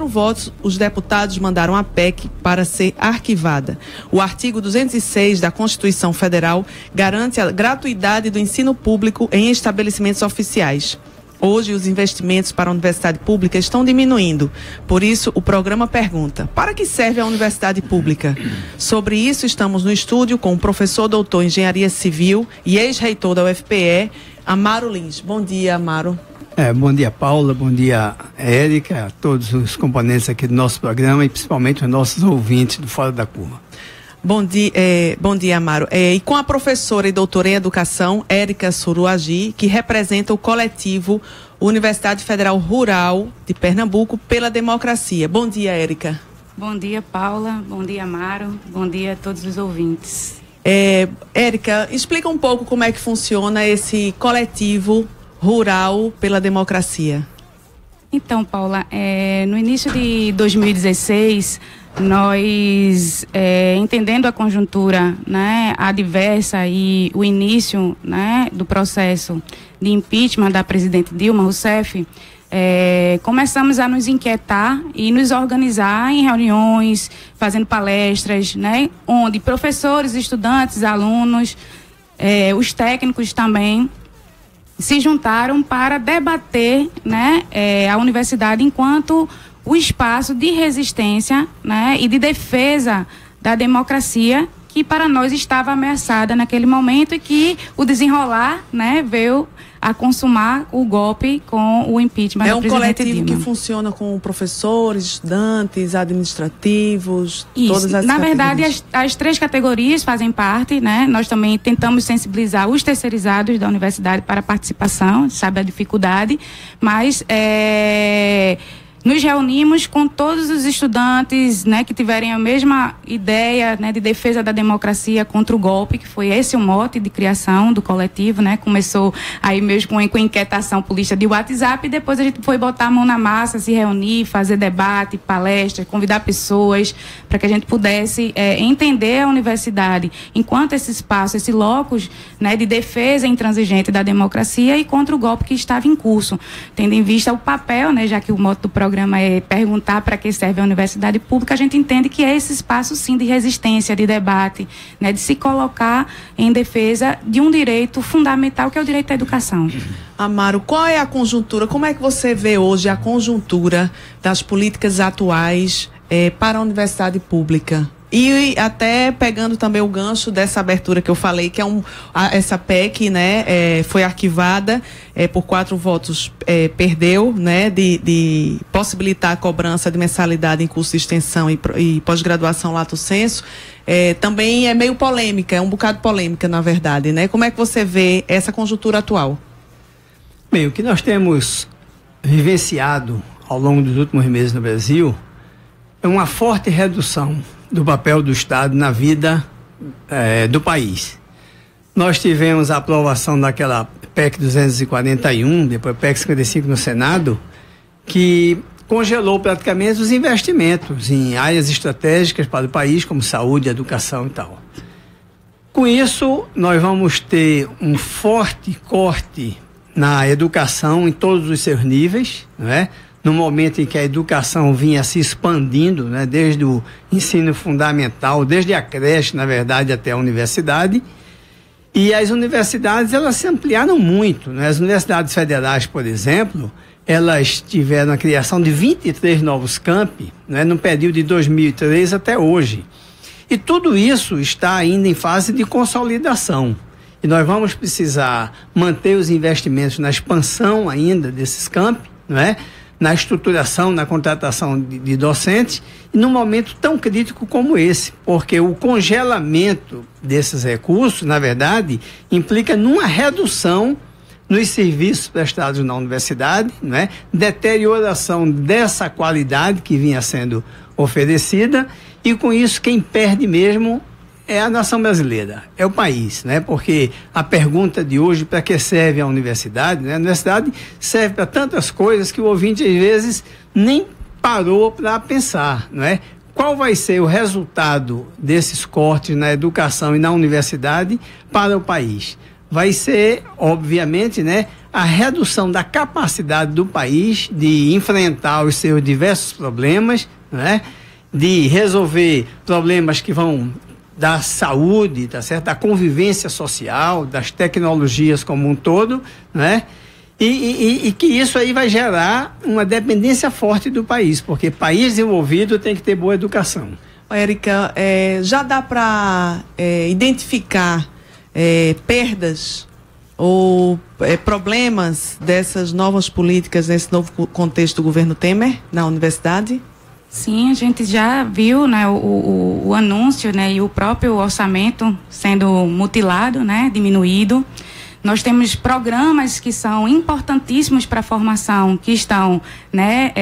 votos, os deputados mandaram a PEC para ser arquivada. O artigo 206 da Constituição Federal garante a gratuidade do ensino público em estabelecimentos oficiais. Hoje, os investimentos para a universidade pública estão diminuindo. Por isso, o programa pergunta: para que serve a universidade pública? Sobre isso, estamos no estúdio com o professor doutor em Engenharia Civil e ex-reitor da UFPE, Amaro Lins. Bom dia, Amaro. Bom dia, Paula, bom dia, Érica, a todos os componentes aqui do nosso programa e principalmente os nossos ouvintes do Fora da Curva. Bom dia, Amaro. E com a professora e doutora em Educação, Érica Suruagi, que representa o coletivo Universidade Federal Rural de Pernambuco pela Democracia. Bom dia, Érica. Bom dia, Paula. Bom dia, Amaro. Bom dia a todos os ouvintes. Érica, explica um pouco como é que funciona esse coletivo Rural pela Democracia. Então, Paula, no início de 2016, nós, entendendo a conjuntura, né, adversa e o início, né, do processo de impeachment da presidente Dilma Rousseff, começamos a nos inquietar e nos organizar em reuniões, fazendo palestras, né, onde professores, estudantes, alunos, os técnicos também se juntaram para debater, né, a universidade enquanto o espaço de resistência, né, e de defesa da democracia que para nós estava ameaçada naquele momento e que o desenrolar, né, veio a consumar o golpe com o impeachment da presidente Dilma. É um coletivo que funciona com professores, estudantes, administrativos, isso, todas as na categorias. verdade, as três categorias fazem parte, né? Nós também tentamos sensibilizar os terceirizados da universidade para a participação, sabe a dificuldade, mas nos reunimos com todos os estudantes, né, que tiverem a mesma ideia, né, de defesa da democracia contra o golpe, que foi esse o mote de criação do coletivo, né? Começou aí mesmo com inquietação política de WhatsApp e depois a gente foi botar a mão na massa, se reunir, fazer debate, palestras, convidar pessoas para que a gente pudesse entender a universidade enquanto esse espaço, esse locus, né, de defesa intransigente da democracia e contra o golpe que estava em curso, tendo em vista o papel, né, já que o mote do programa é perguntar para que serve a universidade pública, a gente entende que é esse espaço sim de resistência, de debate, né, de se colocar em defesa de um direito fundamental que é o direito à educação. Amaro, qual é a conjuntura, como é que você vê hoje a conjuntura das políticas atuais para a universidade pública? E até pegando também o gancho dessa abertura que eu falei, que essa PEC, né, foi arquivada por 4 votos, perdeu, né, de possibilitar a cobrança de mensalidade em curso de extensão e pós-graduação lato sensu. Também é meio polêmica, é um bocado polêmica, na verdade, né? Como é que você vê essa conjuntura atual? Bem, o que nós temos vivenciado ao longo dos últimos meses no Brasil é uma forte redução do papel do Estado na vida do país. Nós tivemos a aprovação daquela PEC 241, depois PEC 55 no Senado, que congelou praticamente os investimentos em áreas estratégicas para o país, como saúde, educação e tal. Com isso, nós vamos ter um forte corte na educação em todos os seus níveis, não é? No momento em que a educação vinha se expandindo, né, desde o ensino fundamental, desde a creche, na verdade, até a universidade. E as universidades, elas se ampliaram muito, né? As universidades federais, por exemplo, elas tiveram a criação de 23 novos campi, né, no período de 2003 até hoje. E tudo isso está ainda em fase de consolidação. E nós vamos precisar manter os investimentos na expansão ainda desses campi, não é? Na estruturação, na contratação de docentes, e num momento tão crítico como esse, porque o congelamento desses recursos, na verdade, implica numa redução nos serviços prestados na universidade, não é? Deterioração dessa qualidade que vinha sendo oferecida, e com isso quem perde mesmo é a nação brasileira, é o país, né? Porque a pergunta de hoje, para que serve a universidade, né? A universidade serve para tantas coisas que o ouvinte às vezes nem parou para pensar, não é? Qual vai ser o resultado desses cortes na educação e na universidade para o país? Vai ser, obviamente, né, a redução da capacidade do país de enfrentar os seus diversos problemas, né? De resolver problemas que vão da saúde, tá certo? Da convivência social, das tecnologias como um todo, né? E que isso aí vai gerar uma dependência forte do país, porque país desenvolvido tem que ter boa educação. Érica, já dá para identificar perdas ou problemas dessas novas políticas nesse novo contexto do governo Temer na universidade? Sim, a gente já viu, né, o anúncio, né, e o próprio orçamento sendo mutilado, né, diminuído. Nós temos programas que são importantíssimos para a formação, que estão, né,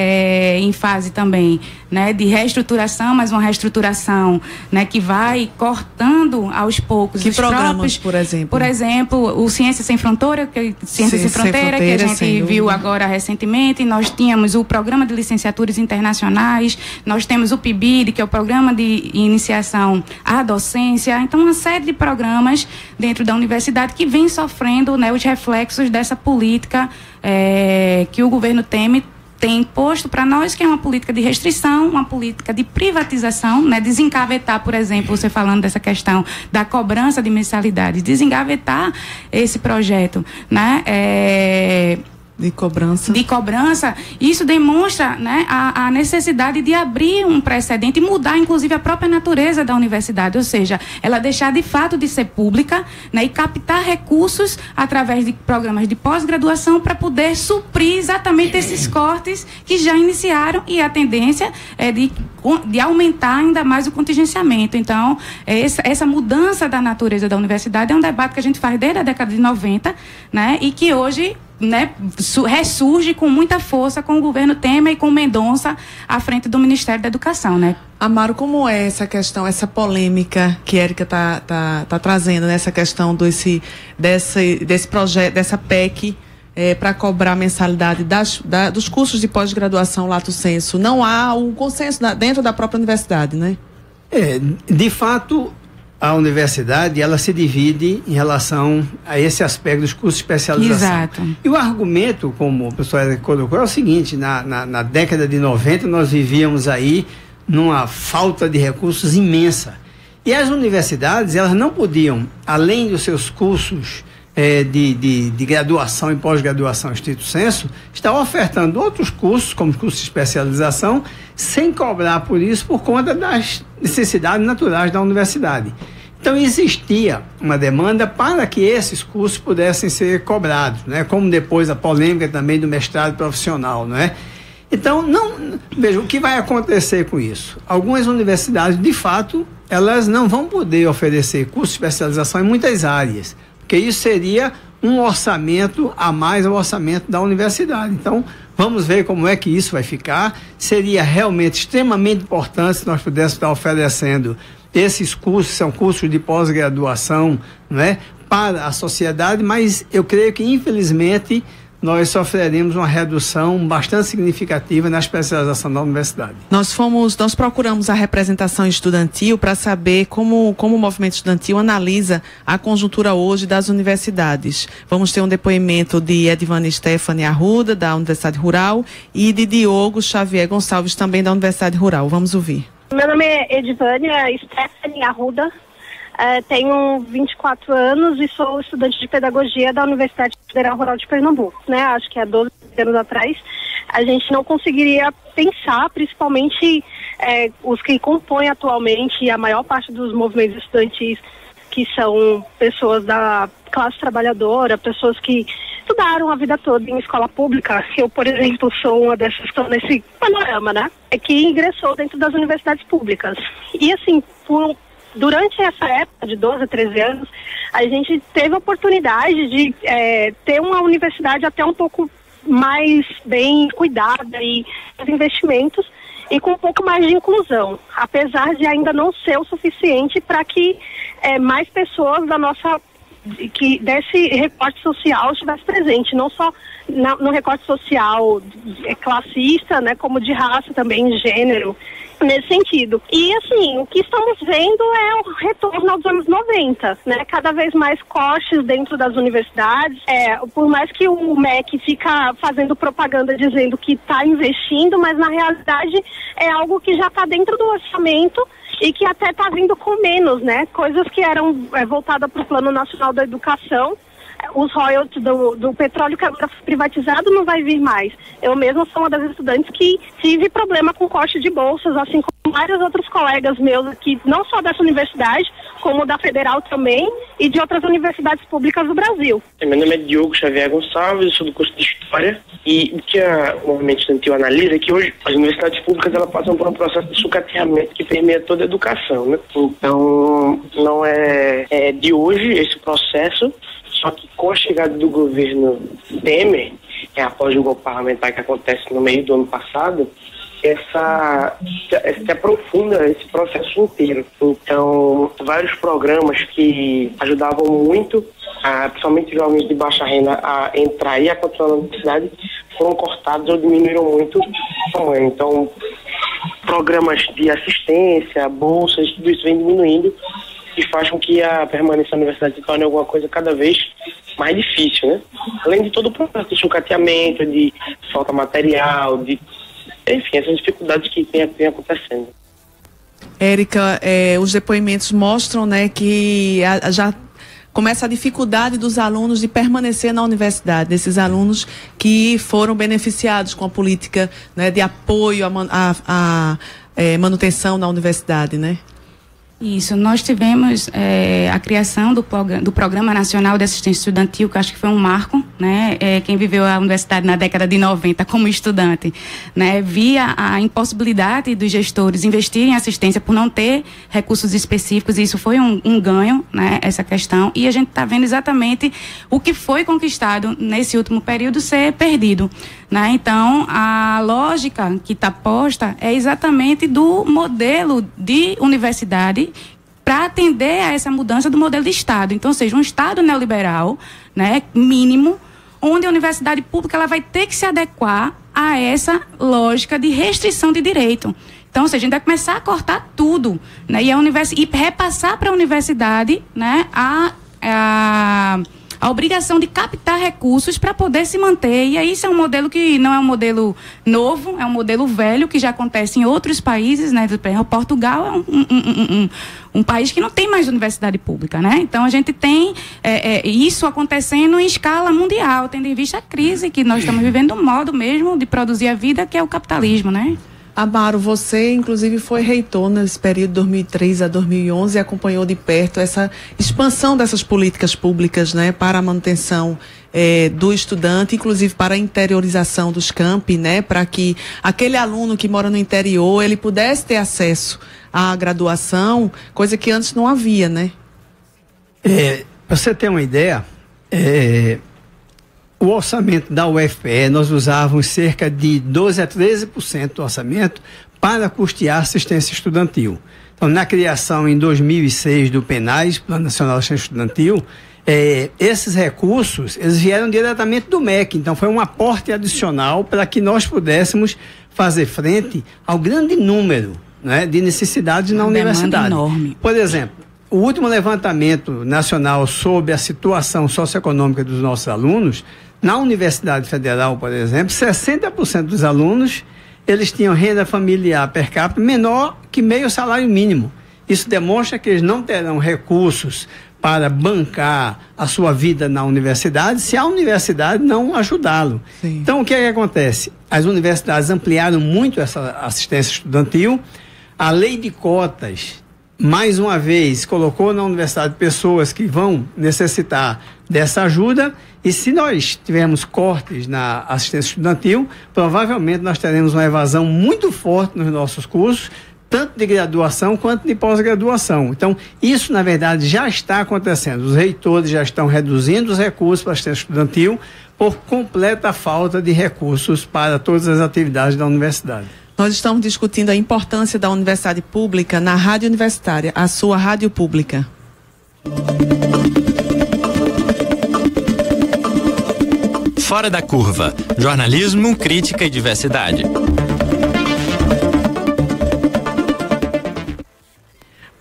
em fase também, né, de reestruturação, mas uma reestruturação, né, que vai cortando aos poucos. Que os programas, próprios, por exemplo? Por exemplo, o Ciência Sem Fronteira, que a gente viu agora recentemente. Nós tínhamos o Programa de Licenciaturas Internacionais, nós temos o PIBID, que é o Programa de Iniciação à Docência. Então, uma série de programas dentro da universidade que vem sofrendo, né, os reflexos dessa política que o governo Temer tem posto para nós, que é uma política de restrição, uma política de privatização, né, desengavetar, por exemplo, você falando dessa questão da cobrança de mensalidade, desengavetar esse projeto, né, de cobrança. Isso demonstra, né, a necessidade de abrir um precedente e mudar, inclusive, a própria natureza da universidade, ou seja, ela deixar de fato de ser pública, né, e captar recursos através de programas de pós-graduação para poder suprir exatamente esses cortes que já iniciaram, e a tendência é de aumentar ainda mais o contingenciamento. Então, essa mudança da natureza da universidade é um debate que a gente faz desde a década de 90, né, e que hoje, né, ressurge com muita força com o governo Temer e com Mendonça à frente do Ministério da Educação, né? Amaro, como é essa questão, essa polêmica que a Érica tá trazendo, né, essa questão desse projeto, dessa PEC para cobrar mensalidade dos cursos de pós-graduação lato sensu? Não há um consenso dentro da própria universidade, né? De fato, a universidade, ela se divide em relação a esse aspecto dos cursos de especialização. Exato. E o argumento, como o professor Érica colocou, é o seguinte: na década de 90 nós vivíamos aí numa falta de recursos imensa. E as universidades, elas não podiam, além dos seus cursos de graduação e pós-graduação estrito sensu, estar ofertando outros cursos, como cursos de especialização, sem cobrar por isso, por conta das necessidades naturais da universidade. Então existia uma demanda para que esses cursos pudessem ser cobrados, né? Como depois a polêmica também do mestrado profissional, não é? Então, veja, o que vai acontecer com isso? Algumas universidades, de fato, elas não vão poder oferecer cursos de especialização em muitas áreas, porque isso seria um orçamento a mais ao orçamento da universidade. Então, vamos ver como é que isso vai ficar. Seria realmente extremamente importante se nós pudéssemos estar oferecendo esses cursos, são cursos de pós-graduação, não é, para a sociedade, mas eu creio que, infelizmente, nós sofreremos uma redução bastante significativa na especialização da universidade. Nós procuramos a representação estudantil para saber como o movimento estudantil analisa a conjuntura hoje das universidades. Vamos ter um depoimento de Edvane Stephanie Arruda, da Universidade Rural, e de Diogo Xavier Gonçalves, também da Universidade Rural. Vamos ouvir. Meu nome é Edvane Stephanie Arruda. Tenho 24 anos e sou estudante de pedagogia da Universidade Federal Rural de Pernambuco, né? Acho que há 12 anos atrás a gente não conseguiria pensar, principalmente os que compõem atualmente a maior parte dos movimentos estudantis, que são pessoas da classe trabalhadora, pessoas que estudaram a vida toda em escola pública. Eu, por exemplo, sou uma dessas que estão nesse panorama, né? Que ingressou dentro das universidades públicas. E assim, durante essa época de 12 a 13 anos, a gente teve a oportunidade de ter uma universidade até um pouco mais bem cuidada e os investimentos e com um pouco mais de inclusão, apesar de ainda não ser o suficiente para que mais pessoas desse recorte social estivesse presente, não só no recorte social classista, né, como de raça também, gênero nesse sentido. E assim, o que estamos vendo é o retorno aos anos 90, né? Cada vez mais cortes dentro das universidades. Por mais que o MEC fica fazendo propaganda dizendo que está investindo, mas na realidade é algo que já está dentro do orçamento e que até está vindo com menos, né? Coisas que eram voltadas para o Plano Nacional da Educação. Os royalties do petróleo que agora foi privatizado não vai vir mais. Eu mesma sou uma das estudantes que tive problema com corte de bolsas, assim como vários outros colegas meus aqui, não só dessa universidade, como da Federal também, e de outras universidades públicas do Brasil. Meu nome é Diogo Xavier Gonçalves, eu sou do curso de História, e o que o movimento estudantil analisa é que hoje as universidades públicas elas passam por um processo de sucateamento que permeia toda a educação, né? Então, não é de hoje esse processo. Só que com a chegada do governo Temer, após o golpe parlamentar que acontece no meio do ano passado, se aprofunda esse processo inteiro. Então, vários programas que ajudavam muito, principalmente jovens de baixa renda, a entrar e a continuar na universidade, foram cortados ou diminuíram muito o tamanho. Então, programas de assistência, bolsas, tudo isso vem diminuindo, que faz com que a permanência na universidade se torne alguma coisa cada vez mais difícil, né? Além de todo o processo de sucateamento, de falta material, enfim, essas dificuldades que vem acontecendo. Érica, os depoimentos mostram, né, que já começa a dificuldade dos alunos de permanecer na universidade, desses alunos que foram beneficiados com a política, né, de apoio à manutenção na universidade, né? Isso, nós tivemos a criação do Programa Nacional de Assistência Estudantil, que acho que foi um marco, né? Quem viveu a universidade na década de 90 como estudante, né? Via a impossibilidade dos gestores investirem em assistência por não ter recursos específicos, e isso foi um ganho, né? Essa questão, e a gente está vendo exatamente o que foi conquistado nesse último período ser perdido, né? Então, a lógica que está posta é exatamente do modelo de universidade para atender a essa mudança do modelo de Estado. Então, ou seja, um Estado neoliberal, né, mínimo, onde a universidade pública ela vai ter que se adequar a essa lógica de restrição de direito. Então, ou seja, a gente vai começar a cortar tudo, né, e repassar para a universidade, né, a obrigação de captar recursos para poder se manter. E aí isso é um modelo que não é um modelo novo, é um modelo velho que já acontece em outros países, né? Portugal é um país que não tem mais universidade pública, né? Então a gente tem isso acontecendo em escala mundial, tendo em vista a crise que nós estamos vivendo, um modo mesmo de produzir a vida, que é o capitalismo, né? Amaro, você inclusive foi reitor nesse período de 2003 a 2011 e acompanhou de perto essa expansão dessas políticas públicas, né, para a manutenção do estudante, inclusive para a interiorização dos campi, né, para que aquele aluno que mora no interior, ele pudesse ter acesso à graduação, coisa que antes não havia, né? Para você ter uma ideia, o orçamento da UFPE, nós usávamos cerca de 12% a 13% do orçamento para custear assistência estudantil. Então, na criação em 2006 do PNAES, Plano Nacional de Assistência Estudantil, esses recursos, eles vieram diretamente do MEC. Então, foi um aporte adicional para que nós pudéssemos fazer frente ao grande número, né, de necessidades na universidade. Enorme. Por exemplo, o último levantamento nacional sobre a situação socioeconômica dos nossos alunos, na Universidade Federal, por exemplo, 60% dos alunos, eles tinham renda familiar per capita menor que meio salário mínimo. Isso demonstra que eles não terão recursos para bancar a sua vida na universidade se a universidade não ajudá-lo. Sim. Então, o que é que acontece? As universidades ampliaram muito essa assistência estudantil. A lei de cotas, mais uma vez, colocou na universidade pessoas que vão necessitar dessa ajuda, e se nós tivermos cortes na assistência estudantil, provavelmente nós teremos uma evasão muito forte nos nossos cursos, tanto de graduação quanto de pós-graduação. Então, isso, na verdade, já está acontecendo. Os reitores já estão reduzindo os recursos para a assistência estudantil por completa falta de recursos para todas as atividades da universidade. Nós estamos discutindo a importância da universidade pública na rádio universitária, a sua rádio pública. Fora da Curva. Jornalismo, crítica e diversidade.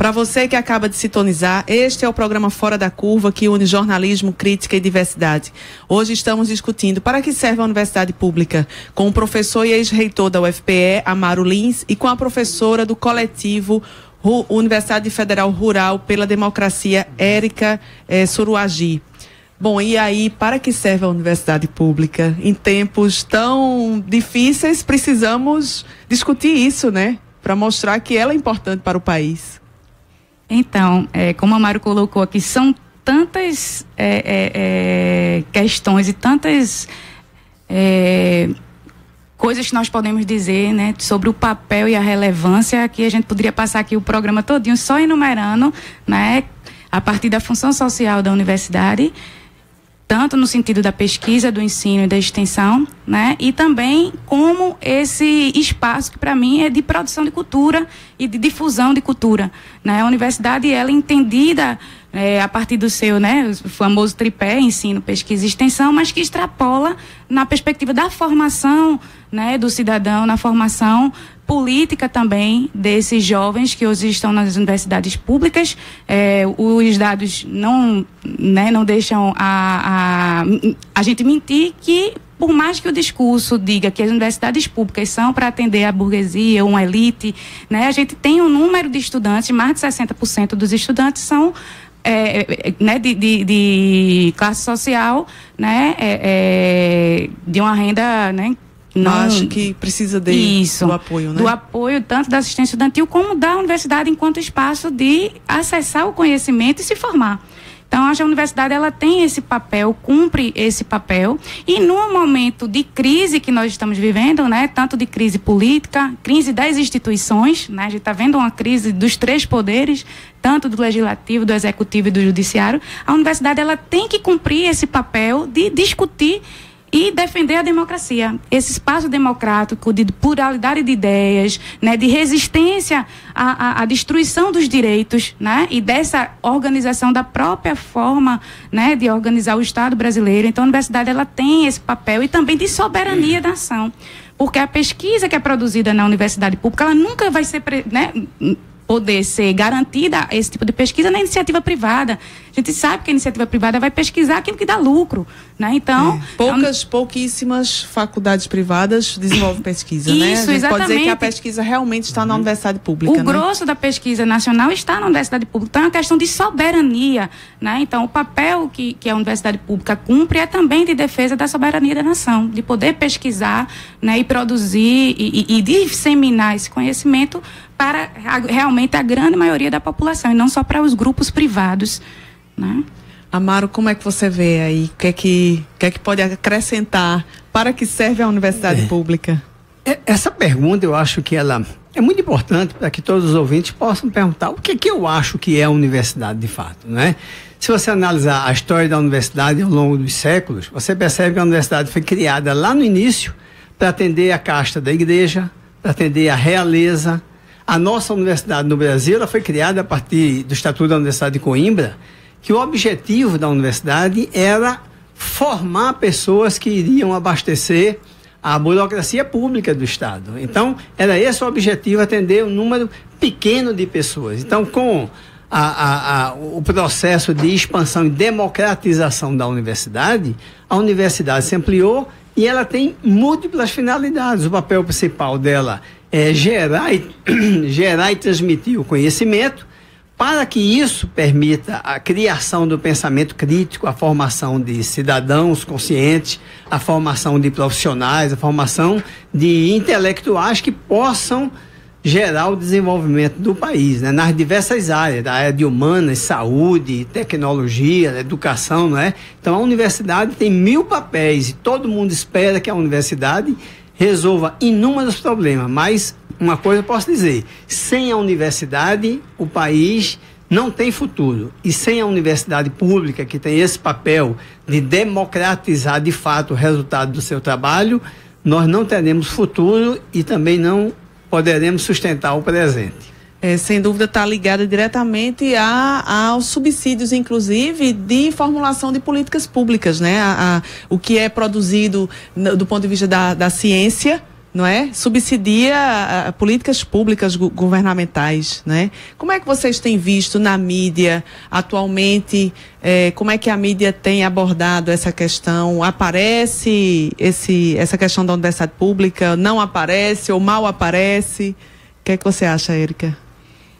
Para você que acaba de sintonizar, este é o programa Fora da Curva, que une jornalismo, crítica e diversidade. Hoje estamos discutindo para que serve a universidade pública, com o professor e ex-reitor da UFPE, Amaro Lins, e com a professora do coletivo Universidade Federal Rural pela Democracia, Érica Suruagi. Bom, e aí, para que serve a universidade pública? Em tempos tão difíceis, precisamos discutir isso, né? Para mostrar que ela é importante para o país. Então, como a Amaro colocou aqui, são tantas questões e tantas coisas que nós podemos dizer, né, sobre o papel e a relevância, que a gente poderia passar aqui o programa todinho só enumerando, né, a partir da função social da universidade, tanto no sentido da pesquisa, do ensino e da extensão, né? E também como esse espaço que para mim é de produção de cultura e de difusão de cultura, né? A universidade, ela é entendida a partir do seu, né, o famoso tripé, ensino, pesquisa e extensão, mas que extrapola na perspectiva da formação, né, do cidadão, na formação política também desses jovens que hoje estão nas universidades públicas. Os dados não deixam a gente mentir que, por mais que o discurso diga que as universidades públicas são para atender a burguesia, uma elite, né, a gente tem um número de estudantes, mais de 60% dos estudantes são né, de classe social, né, de uma renda, né, não, acho que precisa do apoio, né? Do apoio tanto da assistência estudantil como da universidade enquanto espaço de acessar o conhecimento e se formar. Então, acho que a universidade, ela tem esse papel, cumpre esse papel, e no momento de crise que nós estamos vivendo, né, tanto de crise política, crise das instituições, né, a gente está vendo uma crise dos três poderes, tanto do legislativo, do executivo e do judiciário, a universidade, ela tem que cumprir esse papel de discutir e defender a democracia, esse espaço democrático de pluralidade de ideias, né, de resistência à destruição dos direitos, né, e dessa organização da própria forma, né, de organizar o Estado brasileiro. Então, a universidade, ela tem esse papel e também de soberania da nação, porque a pesquisa que é produzida na universidade pública, ela nunca vai ser, né, poder ser garantida esse tipo de pesquisa na iniciativa privada. A gente sabe que a iniciativa privada vai pesquisar aquilo que dá lucro, né? Então, pouquíssimas faculdades privadas desenvolvem pesquisa, né? Isso, a gente exatamente. Pode dizer que a pesquisa realmente está na universidade pública, O grosso da pesquisa nacional está na universidade pública. Então, é uma questão de soberania, né? Então, o papel que a universidade pública cumpre é também de defesa da soberania da nação, de poder pesquisar, né, e produzir e disseminar esse conhecimento para realmente a grande maioria da população, e não só para os grupos privados, né? Amaro, como é que você vê aí? O que é que pode acrescentar? Para que serve a universidade pública? Essa pergunta, eu acho que ela é muito importante para que todos os ouvintes possam perguntar o que eu acho que é a universidade de fato, né? Se você analisar a história da universidade ao longo dos séculos, você percebe que a universidade foi criada lá no início para atender a casta da igreja, para atender a realeza. A nossa universidade no Brasil, ela foi criada a partir do Estatuto da Universidade de Coimbra, que o objetivo da universidade era formar pessoas que iriam abastecer a burocracia pública do Estado. Então, era esse o objetivo, atender um número pequeno de pessoas. Então, com o processo de expansão e democratização da universidade, a universidade se ampliou e ela tem múltiplas finalidades. O papel principal dela é gerar e transmitir o conhecimento, para que isso permita a criação do pensamento crítico, a formação de cidadãos conscientes, a formação de profissionais, a formação de intelectuais que possam gerar o desenvolvimento do país, né? Nas diversas áreas, da área de humanas, saúde, tecnologia, educação, não é? Então, a universidade tem 1000 papéis e todo mundo espera que a universidade resolva inúmeros problemas, mas uma coisa eu posso dizer: sem a universidade, o país não tem futuro. E sem a universidade pública, que tem esse papel de democratizar de fato o resultado do seu trabalho, nós não teremos futuro e também não poderemos sustentar o presente. Sem dúvida está ligada diretamente aos subsídios, inclusive, de formulação de políticas públicas, né? O que é produzido do ponto de vista da ciência, não é? Subsidia políticas públicas governamentais, né? Como é que vocês têm visto na mídia atualmente, como é que a mídia tem abordado essa questão? Aparece essa questão da universidade pública? Não aparece ou mal aparece? O que é que você acha, Érica?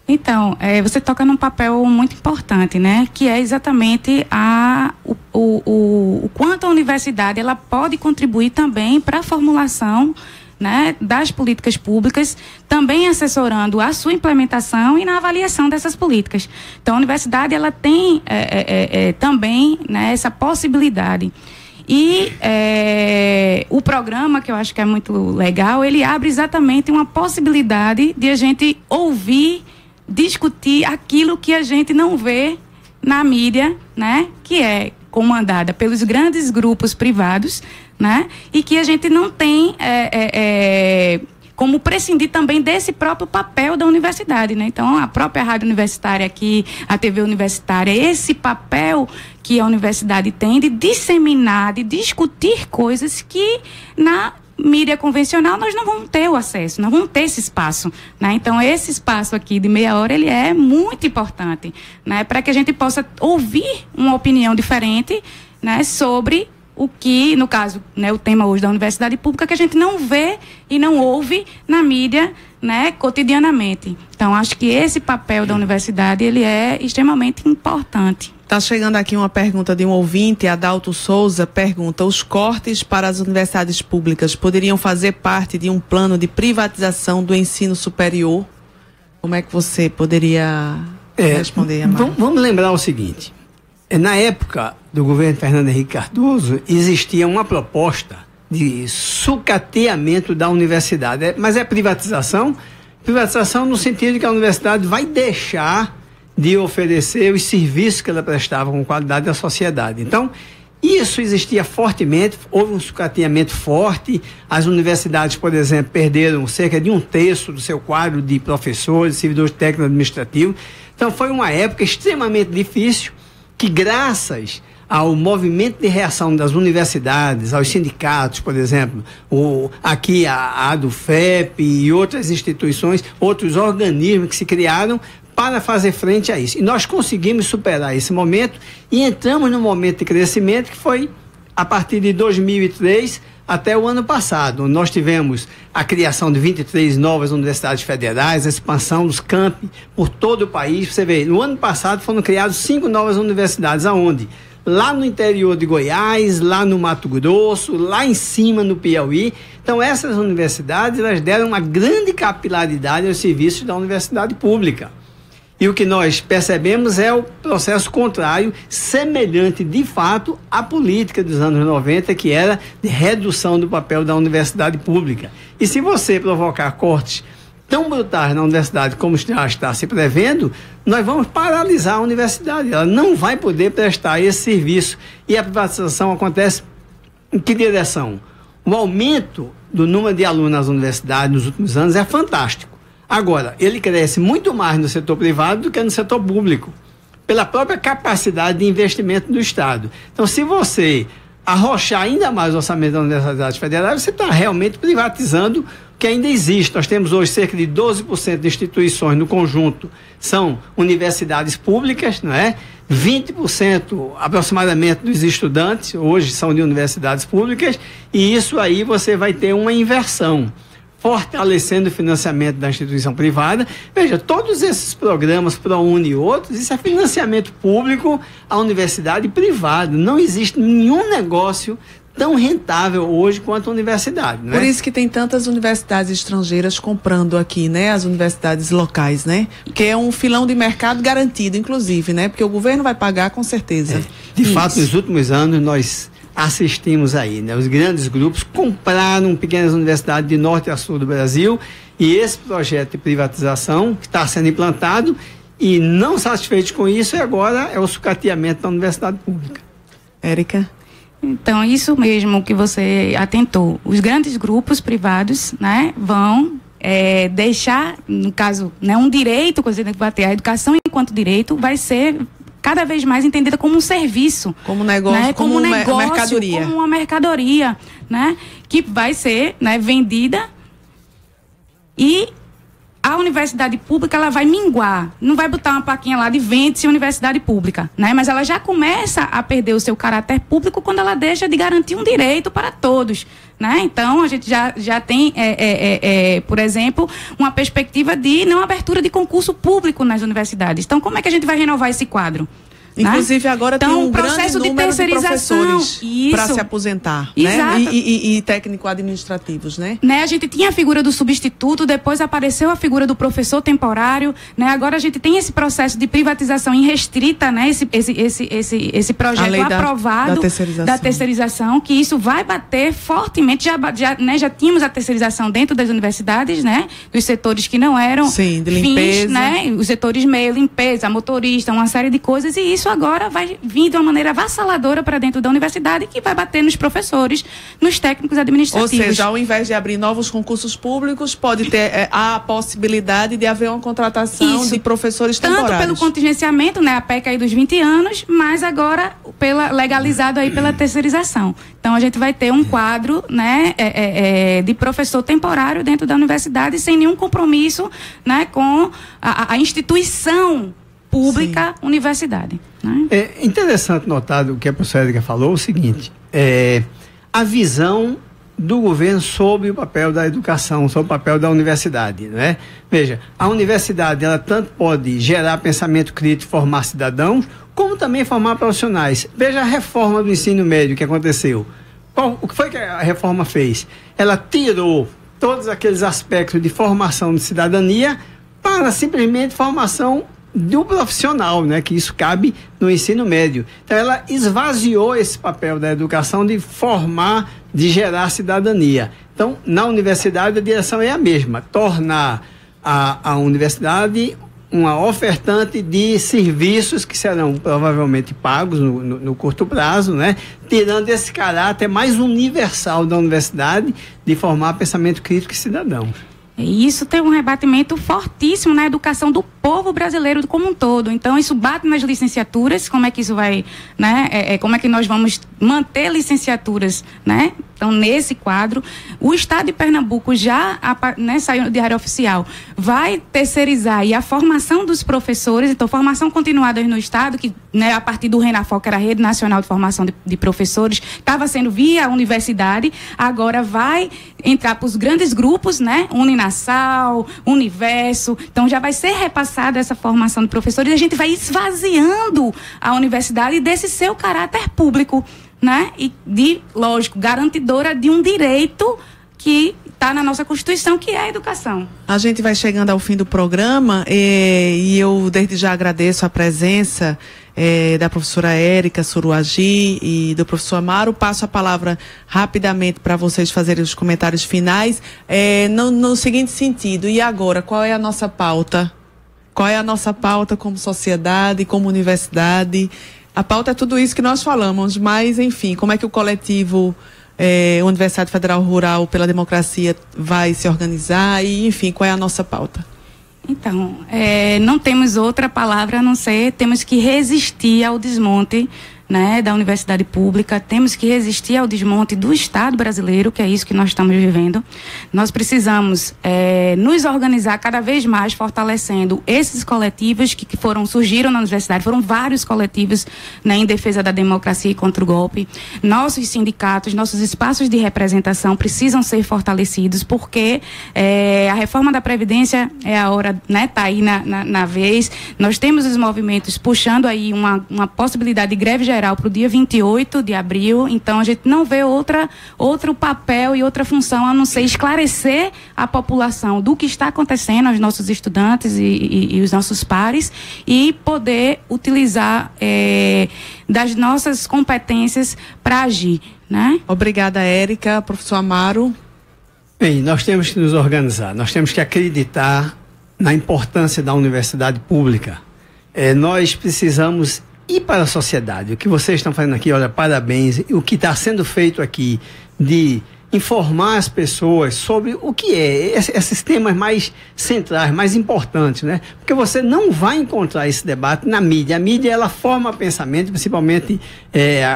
Então, você toca num papel muito importante, né? Que é exatamente o quanto a universidade ela pode contribuir também para a formulação, né, das políticas públicas, também assessorando a sua implementação e na avaliação dessas políticas. Então, a universidade ela tem também, né, essa possibilidade. E o programa, que eu acho que é muito legal, ele abre exatamente uma possibilidade de a gente ouvir, discutir aquilo que a gente não vê na mídia, né, que é comandada pelos grandes grupos privados, né, e que a gente não tem como prescindir também desse próprio papel da universidade, né? Então, a própria rádio universitária aqui, a TV universitária, esse papel que a universidade tem de disseminar, de discutir coisas que na mídia convencional nós não vamos ter o acesso, não vamos ter esse espaço, né? Então, esse espaço aqui de meia hora, ele é muito importante, né? Para que a gente possa ouvir uma opinião diferente, né? Sobre o que, no caso, né, o tema hoje da universidade pública, que a gente não vê e não ouve na mídia, né, cotidianamente. Então, acho que esse papel da universidade, ele é extremamente importante. Está chegando aqui uma pergunta de um ouvinte, Adalto Souza, pergunta: os cortes para as universidades públicas poderiam fazer parte de um plano de privatização do ensino superior? Como é que você poderia responder, Amaro? Vamos lembrar o seguinte: na época do governo Fernando Henrique Cardoso, existia uma proposta de sucateamento da universidade. Mas é privatização? Privatização no sentido de que a universidade vai deixar de oferecer os serviços que ela prestava com qualidade à sociedade. Então, isso existia fortemente, houve um sucateamento forte. As universidades, por exemplo, perderam cerca de 1/3 do seu quadro de professores, servidores técnicos administrativos. Então, foi uma época extremamente difícil, que graças ao movimento de reação das universidades, aos sindicatos, por exemplo, aqui a ADUFEP e outras instituições, outros organismos que se criaram para fazer frente a isso. E nós conseguimos superar esse momento e entramos num momento de crescimento que foi a partir de 2003 até o ano passado. Nós tivemos a criação de 23 novas universidades federais, a expansão dos campi por todo o país. Você vê, no ano passado foram criadas 5 novas universidades, aonde? Lá no interior de Goiás, lá no Mato Grosso, lá em cima no Piauí. Então, essas universidades, elas deram uma grande capilaridade aos serviços da universidade pública. E o que nós percebemos é o processo contrário, semelhante de fato à política dos anos 90, que era de redução do papel da universidade pública. E se você provocar cortes tão brutais na universidade como já está se prevendo, nós vamos paralisar a universidade. Ela não vai poder prestar esse serviço. E a privatização acontece em que direção? O aumento do número de alunos nas universidades nos últimos anos é fantástico. Agora, ele cresce muito mais no setor privado do que no setor público, pela própria capacidade de investimento do Estado. Então, se você arrochar ainda mais o orçamento das universidades federais, você está realmente privatizando o que ainda existe. Nós temos hoje cerca de 12% de instituições no conjunto são universidades públicas, não é? 20% aproximadamente dos estudantes hoje são de universidades públicas, e isso aí você vai ter uma inversão, fortalecendo o financiamento da instituição privada. Veja, todos esses programas, ProUni e outros, isso é financiamento público à universidade privada. Não existe nenhum negócio tão rentável hoje quanto a universidade, né? Por isso que tem tantas universidades estrangeiras comprando aqui, né? As universidades locais, né? Porque é um filão de mercado garantido, inclusive, né? Porque o governo vai pagar com certeza. De fato, nos últimos anos, nós assistimos aí, né? Os grandes grupos compraram pequenas universidades de norte a sul do Brasil, e esse projeto de privatização que está sendo implantado, e não satisfeito com isso, agora é o sucateamento da universidade pública. Érica? Então, isso mesmo que você atentou. Os grandes grupos privados, né, vão deixar, no caso, né, um direito, a educação enquanto direito vai ser cada vez mais entendida como um serviço, como negócio, né? como uma mercadoria, como uma mercadoria, né? Que vai ser, né, vendida, E a universidade pública, ela vai minguar, não vai botar uma plaquinha lá de vende-se universidade pública, né? Mas ela já começa a perder o seu caráter público quando ela deixa de garantir um direito para todos, né? Então, a gente já tem, por exemplo, uma perspectiva de não abertura de concurso público nas universidades. Então, como é que a gente vai renovar esse quadro? Inclusive, agora então, tem um grande número de professores para se aposentar, né? E técnico-administrativos, né? A gente tinha a figura do substituto, depois apareceu a figura do professor temporário, né? Agora a gente tem esse processo de privatização irrestrita, né? Esse projeto aprovado da terceirização, que isso vai bater fortemente, já tínhamos a terceirização dentro das universidades, né? Dos setores que não eram de limpeza, fins, né? Os setores meio, limpeza, motorista, uma série de coisas, e isso agora vai vir de uma maneira avassaladora para dentro da universidade, que vai bater nos professores, nos técnicos administrativos. Ou seja, ao invés de abrir novos concursos públicos, pode ter a possibilidade de haver uma contratação de professores temporários. Tanto pelo contingenciamento, né, a PEC aí dos 20 anos, mas agora legalizado aí pela terceirização. Então a gente vai ter um quadro, né, de professor temporário dentro da universidade, sem nenhum compromisso, né, com a instituição pública, universidade. Né? É interessante notar o que a professora Érica falou, o seguinte, a visão do governo sobre o papel da educação, sobre o papel da universidade, né? Veja, a universidade, ela tanto pode gerar pensamento crítico, formar cidadãos, como também formar profissionais. Veja a reforma do ensino médio que aconteceu. O que foi que a reforma fez? Ela tirou todos aqueles aspectos de formação de cidadania para simplesmente formação do profissional, né, que isso cabe no ensino médio. Então ela esvaziou esse papel da educação de formar, de gerar cidadania. Então, na universidade a direção é a mesma, tornar a universidade uma ofertante de serviços que serão provavelmente pagos no curto prazo, né, tirando esse caráter mais universal da universidade de formar pensamento crítico e cidadão. E isso tem um rebatimento fortíssimo na educação do povo brasileiro como um todo. Então, isso bate nas licenciaturas, como é que isso vai, né? Como é que nós vamos manter licenciaturas, né? Então, nesse quadro, o Estado de Pernambuco já, né, saiu no Diário Oficial, vai terceirizar e a formação dos professores, então, formação continuada no Estado, que, né, a partir do RENAFOL, que era a Rede Nacional de Formação de Professores, estava sendo via universidade, agora vai entrar para os grandes grupos, né, Uninasal, Universo, então já vai ser repassada essa formação de professores e a gente vai esvaziando a universidade desse seu caráter público, né? E lógico, garantidora de um direito que está na nossa Constituição, que é a educação. A gente vai chegando ao fim do programa e eu desde já agradeço a presença da professora Érica Suruagi e do professor Amaro. Passo a palavra rapidamente para vocês fazerem os comentários finais no seguinte sentido: e agora, qual é a nossa pauta? Qual é a nossa pauta como sociedade, como universidade? A pauta é tudo isso que nós falamos, mas, enfim, como é que o coletivo Universidade Federal Rural pela Democracia vai se organizar e, enfim, qual é a nossa pauta? Então, não temos outra palavra a não ser, temos que resistir ao desmonte, né, da universidade pública, temos que resistir ao desmonte do Estado brasileiro, que é isso que nós estamos vivendo. Nós precisamos nos organizar cada vez mais, fortalecendo esses coletivos que surgiram na universidade. Foram vários coletivos, né, em defesa da democracia e contra o golpe. Nossos sindicatos, nossos espaços de representação precisam ser fortalecidos, porque a reforma da Previdência é a hora, né, tá aí na vez. Nós temos os movimentos puxando aí uma possibilidade de greve geral para o dia 28 de abril, então a gente não vê outro papel e outra função a não ser esclarecer a população do que está acontecendo aos nossos estudantes e os nossos pares e poder utilizar das nossas competências para agir, né? Obrigada, Érica. Professor Amaro. Bem, nós temos que nos organizar, nós temos que acreditar na importância da universidade pública. Nós precisamos ir para a sociedade. O que vocês estão fazendo aqui, olha, parabéns. O que está sendo feito aqui de informar as pessoas sobre o que é esses temas mais centrais, mais importantes, né? Porque você não vai encontrar esse debate na mídia. A mídia, ela forma pensamento, principalmente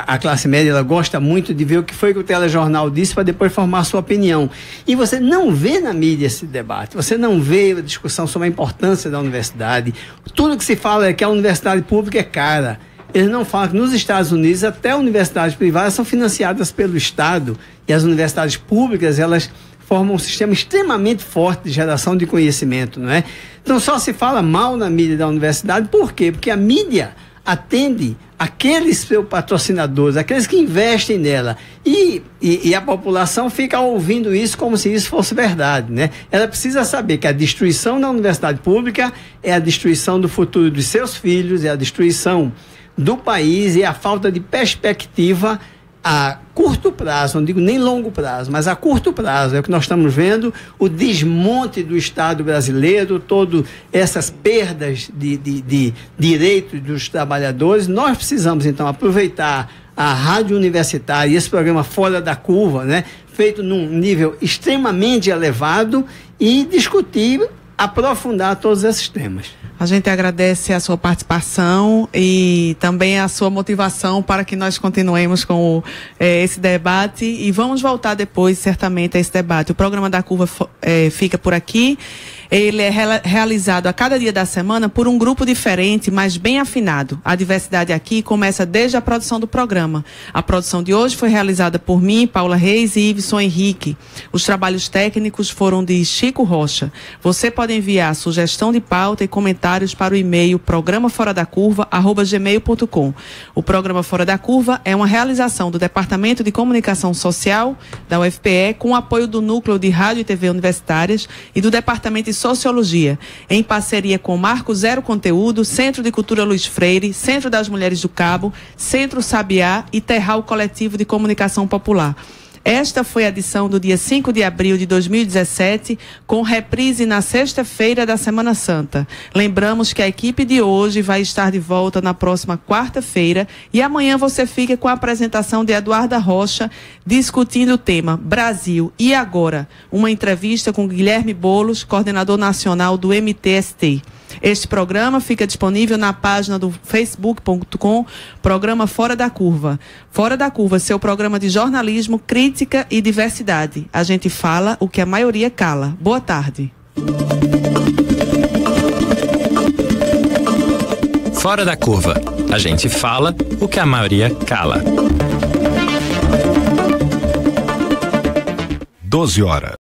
a classe média, ela gosta muito de ver o que foi que o telejornal disse para depois formar a sua opinião. E você não vê na mídia esse debate, você não vê a discussão sobre a importância da universidade. Tudo que se fala é que a universidade pública é cara. Eles não falam que nos Estados Unidos até universidades privadas são financiadas pelo Estado, e as universidades públicas, elas formam um sistema extremamente forte de geração de conhecimento, não é? Então só se fala mal na mídia da universidade, por quê? Porque a mídia atende aqueles seus patrocinadores, aqueles que investem nela, e a população fica ouvindo isso como se isso fosse verdade, né? Ela precisa saber que a destruição da universidade pública é a destruição do futuro dos seus filhos, é a destruição do país, e a falta de perspectiva a curto prazo, não digo nem longo prazo, mas a curto prazo. É o que nós estamos vendo, o desmonte do Estado brasileiro, todas essas perdas de direitos dos trabalhadores. Nós precisamos, então, aproveitar a rádio universitária e esse programa Fora da Curva, né, feito num nível extremamente elevado, e discutir, aprofundar todos esses temas. A gente agradece a sua participação e também a sua motivação para que nós continuemos com esse debate, e vamos voltar depois, certamente, a esse debate. O programa da Curva fica por aqui. Ele é realizado a cada dia da semana por um grupo diferente, mas bem afinado. A diversidade aqui começa desde a produção do programa. A produção de hoje foi realizada por mim, Paula Reis e Iveson Henrique. Os trabalhos técnicos foram de Chico Rocha. Você pode enviar sugestão de pauta e comentários para o e-mail programaforadacurva@gmail.com. O Programa Fora da Curva é uma realização do Departamento de Comunicação Social da UFPE, com o apoio do Núcleo de Rádio e TV Universitárias e do Departamento de Sociologia, em parceria com Marco Zero Conteúdo, Centro de Cultura Luiz Freire, Centro das Mulheres do Cabo, Centro Sabiá e Terral Coletivo de Comunicação Popular. Esta foi a edição do dia 5 de abril de 2017, com reprise na sexta-feira da Semana Santa. Lembramos que a equipe de hoje vai estar de volta na próxima quarta-feira, e amanhã você fica com a apresentação de Eduarda Rocha, discutindo o tema Brasil e Agora, uma entrevista com Guilherme Bolos, coordenador nacional do MTST. Este programa fica disponível na página do facebook.com, Programa Fora da Curva. Fora da Curva, seu programa de jornalismo, crítica e diversidade. A gente fala o que a maioria cala. Boa tarde. Fora da Curva. A gente fala o que a maioria cala. 12 horas.